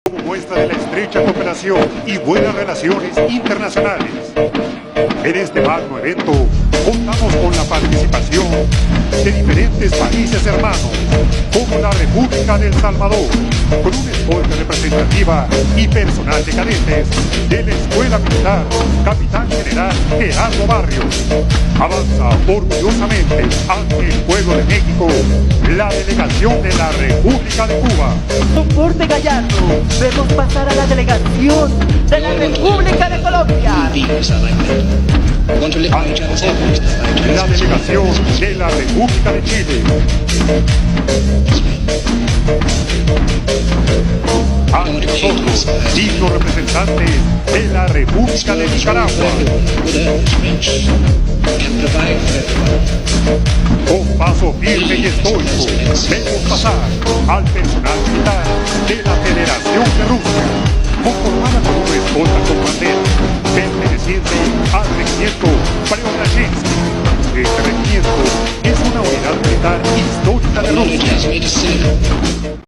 Como muestra de la estrecha cooperación y buenas relaciones internacionales. En este magno evento contamos con la participación de diferentes países hermanos, como la República de El Salvador, con una escolta representativa y personal de cadetes de la Escuela Militar Capitán General Gerardo Barrios. Avanza orgullosamente ante el pueblo de México la delegación de la República de Cuba. Con porte gallardo, vemos pasar a la delegación de la República de Colombia. La delegación de la República de Chile. Ante nosotros, dignos representantes de la República de Nicaragua. Con paso firme y estoico, vemos pasar al personal militar de la Federación de Rusia, conformada por una escolta con bandera, perteneciente al regimiento Preobrazhensky. Este regimiento es una unidad militar histórica de Rusia.